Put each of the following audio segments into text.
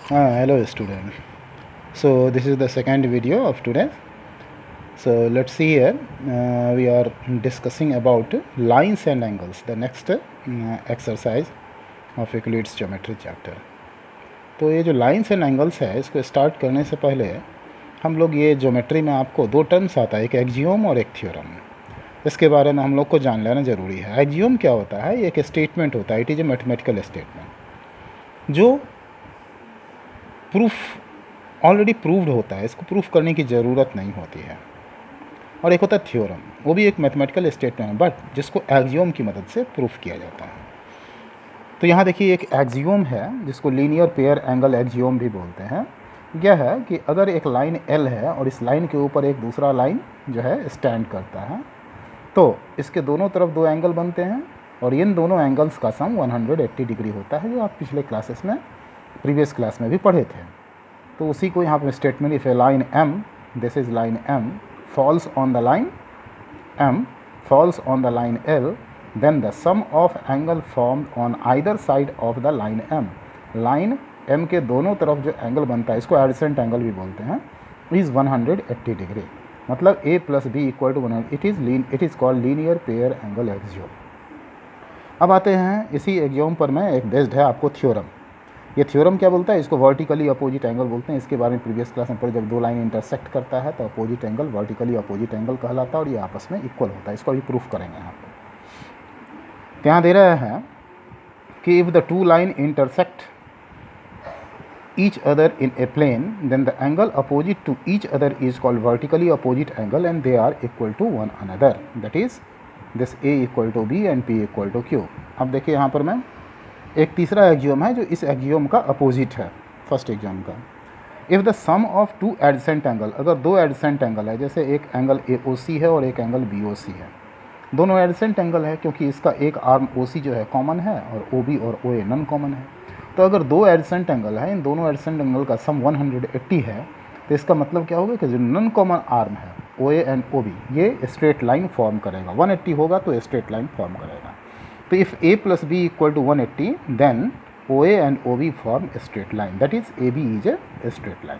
Hello student. So this is the second video of today. So let's see here. We are discussing about lines and angles. The next exercise of Euclid's geometry chapter. तो ये जो lines and angles है इसको start करने से पहले हम लोग ये ज्योमेट्री में आपको दो टर्म्स आता है, एक एक्जियोम और एक थ्योरम। इसके बारे में हम लोग को जान लेना ज़रूरी है। एक्जियोम क्या होता है? एक स्टेटमेंट होता है, it is a mathematical statement जो प्रूफ ऑलरेडी प्रूव्ड होता है, इसको प्रूफ करने की ज़रूरत नहीं होती है। और एक होता है थ्योरम, वो भी एक मैथमेटिकल स्टेटमेंट है बट जिसको एक्जियोम की मदद से प्रूफ किया जाता है। तो यहाँ देखिए एक एक्जियोम है जिसको लीनियर पेयर एंगल एक्जियोम भी बोलते हैं। यह है कि अगर एक लाइन एल है और इस लाइन के ऊपर एक दूसरा लाइन जो है स्टैंड करता है तो इसके दोनों तरफ दो एंगल बनते हैं और इन दोनों एंगल्स का सम 180 डिग्री होता है, जो आप पिछले क्लासेस में प्रीवियस क्लास में भी पढ़े थे। तो उसी को यहाँ पर statement, if A line M, this is line M, falls on the line M falls on the line L, then the sum of angle formed on either side of the line M, line M के दोनों तरफ जो angle बनता है इसको adjacent angle भी बोलते हैं, इज़ 180 डिग्री। मतलब A plus B equal to 180, it is called linear pair angle axiom. अब आते हैं इसी एक्सियोम पर में एक बेस्ड है आपको थ्योरम। ये थ्योरम क्या बोलता है? इसको वर्टिकली अपोजिट एंगल बोलते हैं। इसके बारे में प्रीवियस क्लास में पढ़े, जब दो लाइन इंटरसेक्ट करता है तो opposite angle vertically opposite angle कहलाता है और ये आपस में इक्वल होता है। इसको अभी प्रूफ करेंगे यहाँ पर। यहाँ दे रहे हैं कि if the two line intersect each other in a plane then the angle opposite to each other is called vertically opposite angle and they are equal to one another, that is this A equal to B and P equal to Q. अब देखिए यहाँ पर मैं एक तीसरा Axiom है जो इस एक्जियोम का अपोजिट है फर्स्ट एक्जियोम का। If the sum of two adjacent angle, अगर दो एडजेसेंट एंगल है, जैसे एक एंगल ए ओ सी है और एक एंगल बी ओ सी है, दोनों एडजेसेंट एंगल है क्योंकि इसका एक आर्म ओ सी जो है कॉमन है और ओ बी और ओ ए नॉन कॉमन है। तो अगर दो एडजेसेंट एंगल है, इन दोनों एडजेसेंट एंगल का सम 180 है, तो इसका मतलब क्या होगा कि जो नॉन कॉमन आर्म है O A and O B, ये स्ट्रेट लाइन फॉर्म करेगा। 180 होगा तो स्ट्रेट लाइन फॉर्म करेगा। तो if a plus B equal to 180 then OA and OB form straight line, that is AB is a straight line.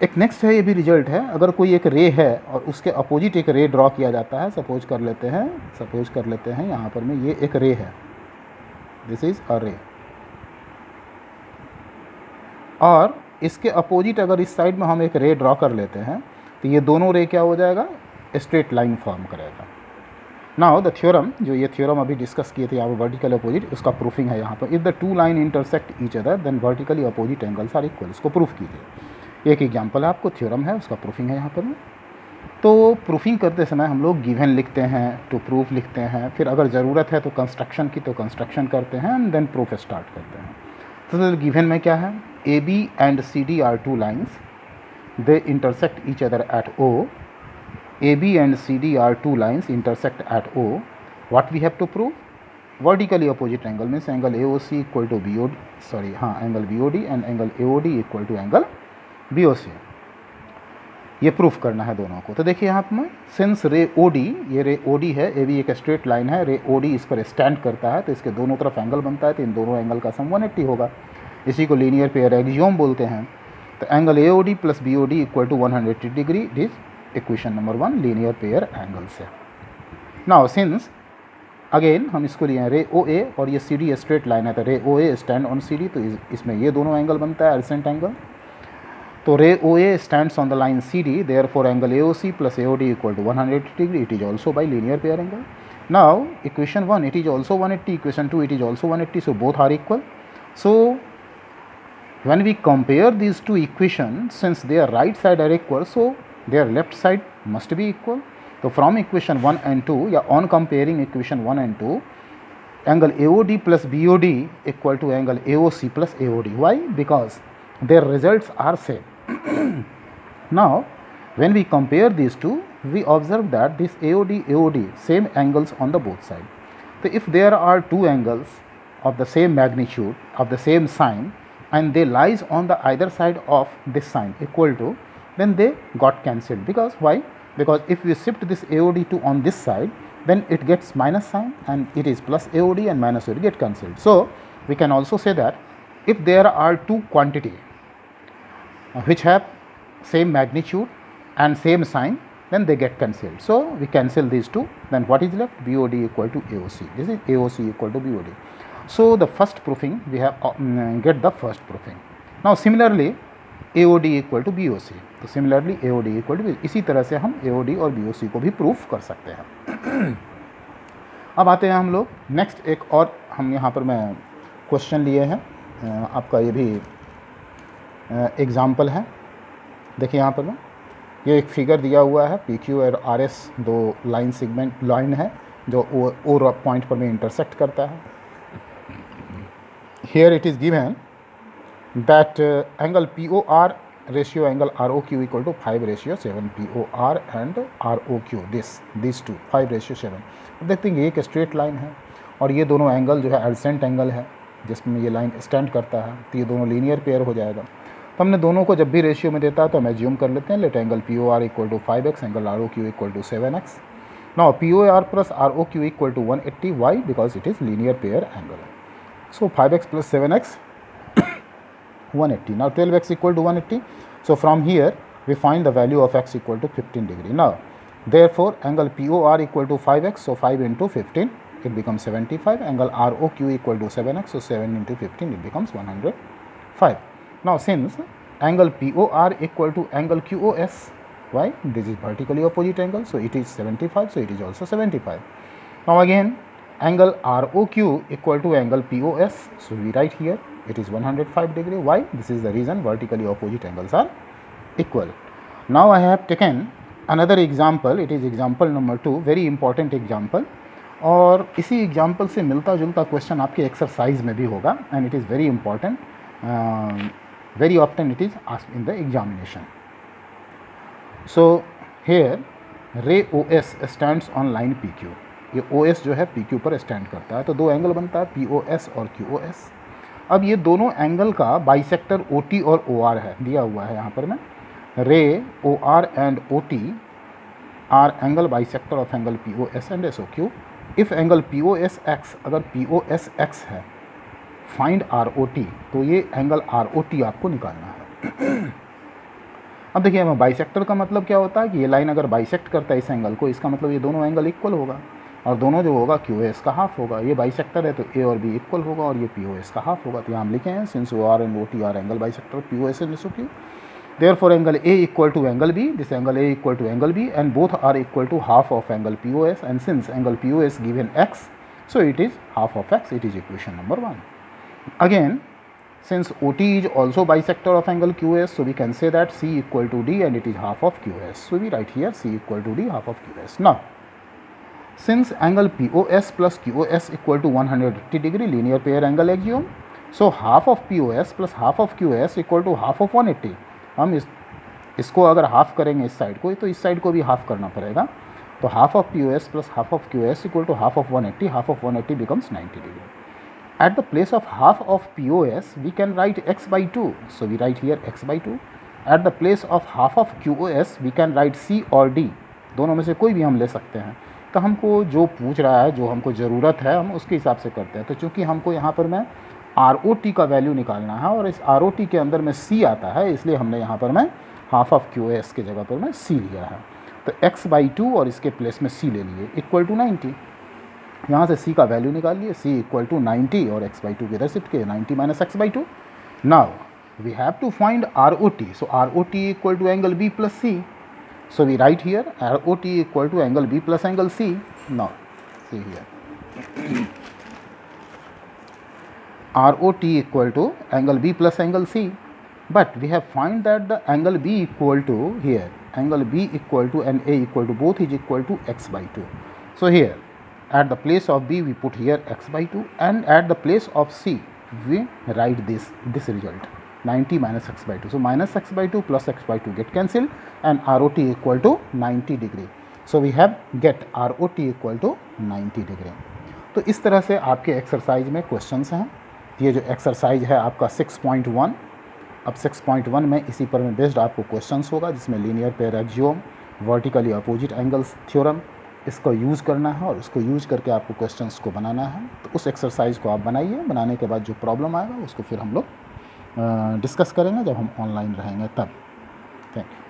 एक next है, ये भी रिजल्ट है। अगर कोई एक रे है और उसके अपोजिट एक रे ड्रॉ किया जाता है, सपोज कर लेते हैं यहाँ पर में ये एक रे है, दिस इज अ रे, और इसके अपोजिट अगर इस साइड में हम एक रे ड्रॉ कर लेते हैं तो ये दोनों रे क्या हो जाएगा? स्ट्रेट लाइन फॉर्म करेगा। नाउ द थ्योरम, जो ये थ्योरम अभी डिस्कस किए थे यहाँ पर वर्टिकल अपोजिट, उसका प्रूफिंग है यहाँ पर। If the two line intersect each other then vertically opposite angles are equal, इसको प्रूफ कीजिए। एक एग्जांपल है, आपको थ्योरम है उसका प्रूफिंग है यहाँ पर। तो प्रूफिंग करते समय हम लोग गिवन लिखते हैं, टू प्रूफ लिखते हैं, फिर अगर ज़रूरत है तो कंस्ट्रक्शन की तो कंस्ट्रक्शन करते हैं एंड देन प्रूफ स्टार्ट करते हैं। तो गिवन में क्या है? A B and C D are two lines, they intersect each other at O. AB and CD are two lines intersect at O. What we have to prove? Vertically opposite angle means angle AOC equal to BOD, angle BOD and angle AOD equal to angle BOC. ये proof करना है दोनों को। तो देखिए यहाँ पर since रे OD, ये रे OD है, AB एक स्ट्रेट लाइन है, रे OD इस पर स्टैंड करता है तो इसके दोनों तरफ एंगल बनता है, तो इन दोनों एंगल का सम 180 होगा। इसी को लीनियर पेयर एक्सियोम बोलते हैं। तो angle AOD plus BOD equal to 180 degree, it is equation number 1 linear pair angle से। नाउ सिंस अगेन हम इसको लिए रे OA और ये CD स्ट्रेट लाइन है, तो ray OA stand on CD, तो इसमें ये दोनों एंगल बनता है एडजेसेंट एंगल। तो ray OA stands on the line CD, therefore angle AOC plus AOD equal to 180 degree, it is also by linear pair angle. Now equation 1 it is also 180, equation 2 it is also 180, so both are equal. So when we compare these two equations, since their right side are equal, so their left side must be equal. So from equation 1 and 2, या on comparing equation 1 and 2, angle AOD plus BOD equal to angle AOC plus AOD. Why? Because their results are same. Now when we compare these two, we observe that this AOD same angles on the both sides. So if there are two angles of the same magnitude, of the same sign, and they lies on the either side of this sign equal to, then they got cancelled. Because why? Because if we shift this AOD to on this side, then it gets minus sign and it is plus AOD and minus AOD get cancelled. So we can also say that if there are two quantity which have same magnitude and same sign, then they get cancelled. So we cancel these two, then what is left? BOD equal to AOC. This is AOC equal to BOD. So the first proofing we have get the first proofing. Now similarly AOD equal to BOC, तो similarly AOD equal to, इसी तरह से हम AOD और BOC को भी proof कर सकते हैं। अब आते हैं हम लोग नेक्स्ट, एक और हम यहाँ पर मैं क्वेश्चन लिए हैं, आपका ये भी एग्ज़ाम्पल है। देखिए यहाँ पर मैं ये एक फिगर दिया हुआ है, PQ और RS दो लाइन सेगमेंट लाइन है जो ओ पॉइंट पर में इंटरसेक्ट करता है। Here it is given that angle POR ratio angle ROQ equal to 5:7 POR and ROQ, these two 5:7। अब देखते हैं ये एक स्ट्रेट लाइन है और ये दोनों एंगल जो है एडसेंट एंगल है जिसमें ये लाइन स्टैंड करता है, तो ये दोनों लीनियर पेयर हो जाएगा। तो हमने दोनों को जब भी रेशियो में देता है तो हम एज्यूम कर लेते हैं, let angle POR equal to 5x, angle ROQ equal to 7x। Now POR plus ROQ equal to 180, why? Because it is linear pair angle. So 5x plus 7x 180. Now 12x equal to 180. So from here we find the value of x equal to 15 degree. Now therefore angle POR equal to 5x, so 5 into 15 it becomes 75. Angle ROQ equal to 7x, so 7 into 15 it becomes 105. Now since angle POR equal to angle QOS, why? This is vertically opposite angle, so it is 75, so it is also 75. Now again angle ROQ equal to angle POS, so we write here it is 105 degree. Why? This is the reason vertically opposite angles are equal. Now I have taken another example, it is example number 2, very important example, और इसी example से मिलता जुलता question आपके exercise में भी होगा, and it is very important, very often it is asked in the examination. So here रे OS stands on line PQ. ये OS जो है PQ पर स्टैंड करता है, तो दो एंगल बनता है POS और QOS. अब ये दोनों एंगल का बाइसेक्टर OT और OR है, दिया हुआ है यहाँ पर में, रे OR and OT R angle bisector of angle POS and SOQ. If angle POSX, अगर POSX है, फाइंड ROT, तो ये एंगल ROT आपको निकालना है. अब देखिए हमें बाइसेक्टर का मतलब क्या होता है कि ये लाइन अगर बाइसेक्ट करता है इस एंगल को, इसका मतलब ये दोनों एंगल इक्वल होगा, और दोनों जो होगा QOS का हाफ होगा. ये बाइसेक्टर है तो A और B इक्वल होगा, और ये POS का हाफ होगा. तो यहाँ हम लिखे हैं since OR and OT R angle bisector POS and SOQ, therefore angle A equal to angle B, this angle A equal to angle B, and both are equal to half of angle POS, and since angle POS given x, so it is half of x. It is equation number 1. Again, since OT is also bisector of angle QS, so we can say that C equal to D and it is half of QS. So we write here C equal to D, half of QS. Now, since angle POS plus QOS equal to 180 degree, linear pair angle axiom, so half of POS plus half of QS equal to half of 180. हम इसको अगर half करेंगे इस side को, तो इस side को भी हाफ करना पड़ेगा. तो half of POS plus half of QS equal to half of 180. Half of 180 becomes 90 degree. At the place of half of POS, we can write x by 2. So we write here x by 2. At the place of half of QOS, we can write C और D. दोनों में से कोई भी हम ले सकते हैं. तो हमको जो पूछ रहा है, जो हमको ज़रूरत है, हम उसके हिसाब से करते हैं. तो चूँकि हमको यहाँ पर मैं ROT का वैल्यू निकालना है, और इस ROT के अंदर में C आता है, इसलिए हमने यहाँ पर मैं हाफ ऑफ QOS के जगह पर मैं C लिया है. तो x by 2 और इसके प्लेस में C ले लिए, इक्वल टू 90. यहाँ से C का वैल्यू निकाल लिए, C इक्वल टू 90, और x by 2 किधर शिफ्ट किए, 90 minus x by 2. Now we have to find ROT. So ROT equal to angle B plus C. So we write here ROT equal to angle B plus angle C. Now see here ROT equal to angle B plus angle C, but we have find that the angle B equal to here, angle B equal to and A equal to, both is equal to x by 2. So here at the place of B we put here x by 2, and at the place of C we write this result, 90 minus x by 2. So minus x by 2 plus x by 2 get cancelled, and ROT equal to 90 degree. So we have get ROT equal to 90 degree. तो इस तरह से आपके exercise में questions हैं. ये जो exercise है आपका 6.1. अब 6.1 में इसी पर में बेस्ड आपको क्वेश्चंस होगा, जिसमें linear pair axiom, vertically opposite angles theorem, इसको यूज़ करना है और उसको यूज़ करके आपको क्वेश्चंस को बनाना है। तो उस एक्सरसाइज को आप बनाइए, बनाने के बाद जो प्रॉब्लम आएगा उसको फिर हम लोग डिस्कस करेंगे जब हम ऑनलाइन रहेंगे तब। Thank you.